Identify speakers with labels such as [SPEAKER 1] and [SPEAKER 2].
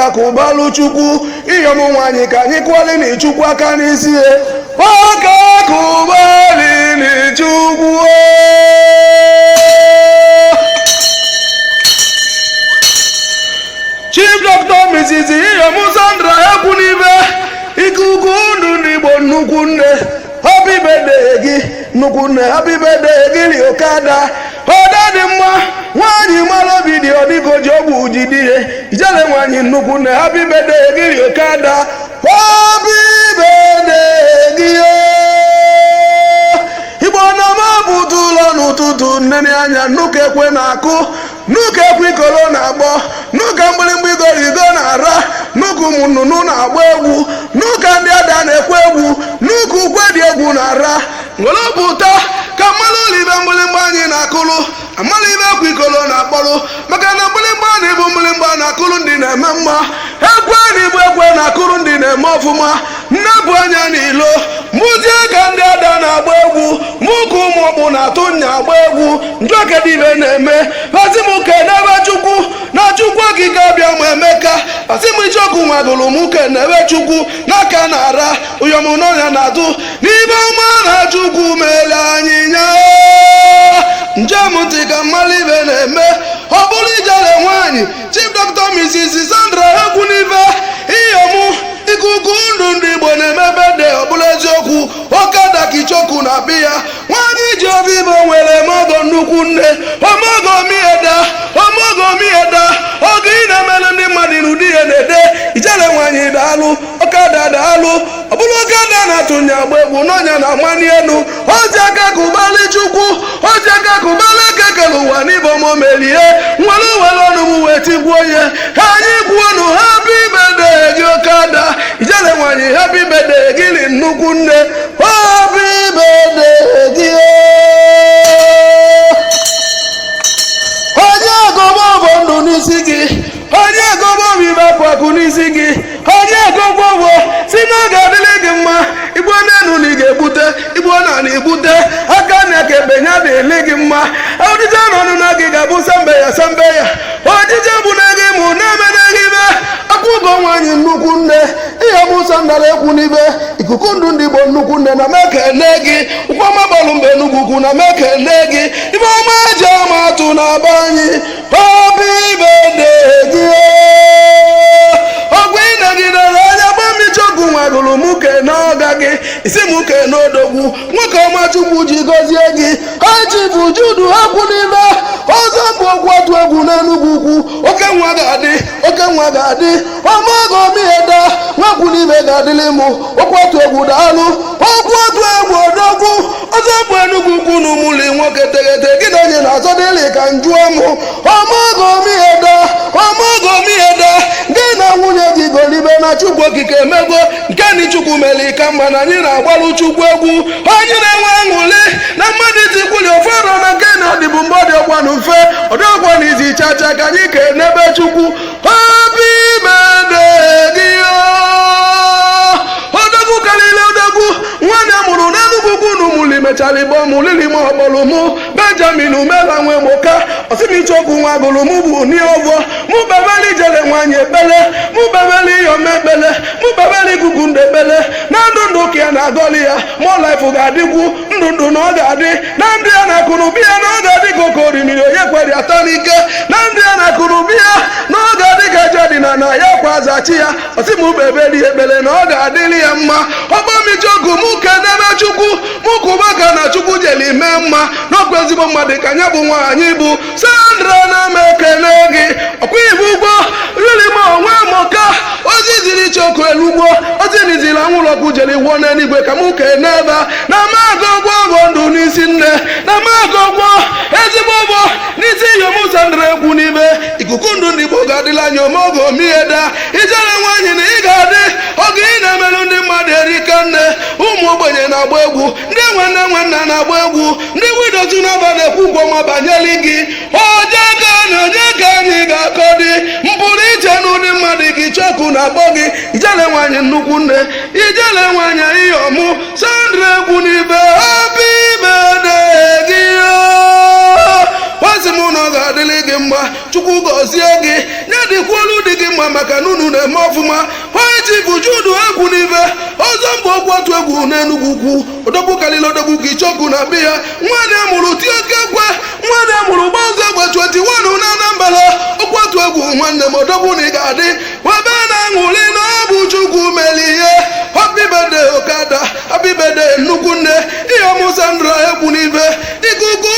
[SPEAKER 1] aka kụbalụ Chukwu IYOM nwanyị ka anyị kwali ni Chukwu aka n'isi aka kụbali ni Chukwu Chief Dr. Mrs. IYOM SANDRA EKWUNIFE Ikukundu n'Igbo nnukwu nne happy birthday gị nnukwu nne happy birthday gị li Okada ọda dị mma nwanyị mara obi dị ọdịgo ji ogbu jidi ihe ijele nwanyị nnukwu nne happy birthday gị li Okada happy birthday gị Igbo na mabụtụ ụlọ n'ụtụtụ nnene anya nnukwu ekwe na-akụ nnukwu ekwe ikolo na-agbọ nnukwu mgbịrịmgba igorigo na-ara nnukwu nnụnụ na-agba egwu nnukwu ndị ada na-ekwe egwu nnukwu ukwe dị egwu na-ara nwelopụta ka mmalụ ụlọibe mgbịrịmgba anyị na-akụlụ amalụ ibe ekwe ikolo na-akpọrụ maka na mgbịrịmgba na ịbụ mgbịrịmgba na-akụlụ ndị na-eme mma ekwe na ịbụ ekwe na-akụrụ ndị na-eme ọfụma nnapụ anya n'ilo mụzie ka ndị ada na-agba egwu mụka ụmụ ọkpụ na-atụ nya agba egwu njọkedibe na-eme pasimuke n'ebe Chukwu na Chukwu okike abịa ma Emeka pasimuichọkụ nwagụrụ muke n'ebe Chukwu n'aka na-ara ụyọm n'ọnya na-atụ n'ime ọma na Chukwu mere anyị nya njem ntị ka mmalụ ibe na-eme ọ bụrụ ijele nwanyị Chief Dr. Mrs. SANDRA EKWUNIFE IYOM Ikukundu ndị Igbo na-emebe dị ọbụla eziokwu Okada kichoku na biya nwanyị ji obi Igbo nwere mogo nnukwu nne omogo mieda oge ị na-emelụ ndị mmadụ n'ụdị ihe na-ede ijele nwanyị daalụ Okada daalụ ọbụla Okada na-atụnye agba egwu n'ọnya na amani elu oji aka kụbali Chukwu oji aka kụbali ekekele ụwa n'Igbo ma merie nwere ọnụ m wee tigbuo onye anyị kwuonu happy birthday gị Okada ijele nwanyị happy birthday gị li nnukwu nne happy birthday gị onye agọba bụ ndụ n'isi gị onye agọba bụ ibe akụ n'isi gị onye agọba bụ si na ọ ga-adịrị gị mma Igbo n'enu na ị ga-egbute Igbo na na-egbute aka na ka ekpenye adịrị gị mma ọdịje n'ọnụ na gị ga-abụ sambe ya ojije bụ na gị mụ na-emene gị ibe akwụgo nwanyị nnukwu nne IYOM SANDRA EKWUNIFE Ikukundu ndị Igbo nnukwu nne na mekene gị ụkwọma bọọlụ mgbe Enugwu na mekene gị ibe ọma ji amatụ na be anyị happy birthday gị ọgwụ ị nagidere anya gbamichọgụ nwagụrụ muke n'ọga gị isi muke n'odogwu nwoke ọma Chukwu ji gọzie gị Chief Jude EKWUNIFE ọzọ bụ okwu atụ egwu n'Enugwu oke nwa ga-adị ọmọgọ mieda EKWUNIFE ga-adịlị mụ okwu atụ egwu daalụ okwu atụ egwu odogwu ọzọ bụ Enugwu na ụmụli nwoke teghete gị na onye na-azọ dịlị ka njụọ mụ ọmọgọ mieda gị na nwunye gị golibe na Chukwu okike emego nke ni Chukwu mere ka mma na anyị na-agbalụ Chukwu egwu anyị na-enwe aṅụrị na mmadụ itikwuli ofero na nke na ọdịbụ mgbe ọ dị ọkwa na mfe ọdọgwa na izi chacha ka anyị kee n'ebe Chukwu happy birthday gị odogwu karịrị odogwu nwanne mụrụ n'Enugwu na ụmụli mechara Igbo mụlili ma ọkpọrọ mụ Benjamin Umela nwe moka osimichokwu nwagụrụ mụ bụ n'ọvọ mụ bebeli jele nwanyị ekpele mụ bebeli IYOM ekpele mụ bebeli Ikukundu ekpele na ndụ ka ya na-agọli ya more life ga-adịkwu ndụ na ọ ga-adị na ndị ya na-akụrụ biya na ọ ga-adị ka oke orimiri onye kwere atọ n'ike na ndị ya na-akụrụ biya na ọ ga-adị ka eje ọdịnala na ya kwa azachi ya osimụ bebeli ekpele na ọ ga-adịrị ya mma ọgbamichọgụ mụ kenebe Chukwu mụ kụba ka na Chukwu jeli mee mma n'ọkwa ezigbo mmadụ ka anya bụ nwaanyị bụ SANDRA na mekene gị ọkwa ibu ugbo rilima onwe moka ozi ziri choko elugbo ozi niziri anwụlọkwu jeli wuo n'eluigwe ka mụ kene ebe na mago ọgwọ ndụ n'isi nne na mago ọgwọ ezigbo ọgbọ n'isi IYOM SANDRA EKWUNIFE Ikukundu ndị Igbo ga-adịla anya omogo mieda ijele nwanyị na ị ga-adị oge ị na-emelụ ndị mmadụ erika nne ụmụ ogbenye na-agba egwu ndị nwanne na-agba egwu ndị widotu n'aba na-ekwu ụgwọ ma banyeli gị onye ka anyị ga-akọ dị mpụrụ iche n'ụdị mmadụ gị chọkụ na-akpọ gị ijele nwanyị nnukwu nne ijele nwanyị IYOM SANDRA EKWUNIFE happy birthday gị ozi m na ọ ga-adịrị gị mma Chukwu gọzie gị nye dịkwolu dị gị mma maka nunu na-eme ọfụma onye chifu Judu EKWUNIFE ọzọ mbụ ọkwatu egwu n'Enugwu ukwu odogwu kalile odogwu ka ichoku na be ya nwanne mụrụ Tiokekwe nwanne mụrụ Gbaụzọ Egbe 21 na Anambra ọkwatu egwu nwanne m odogwu na ị ga-adị webe na aṅụrị na ọ bụ Chukwu meli ihe happy birthday Okada happy birthday nnukwu nne IYOM SANDRA EKWUNIFE ikuku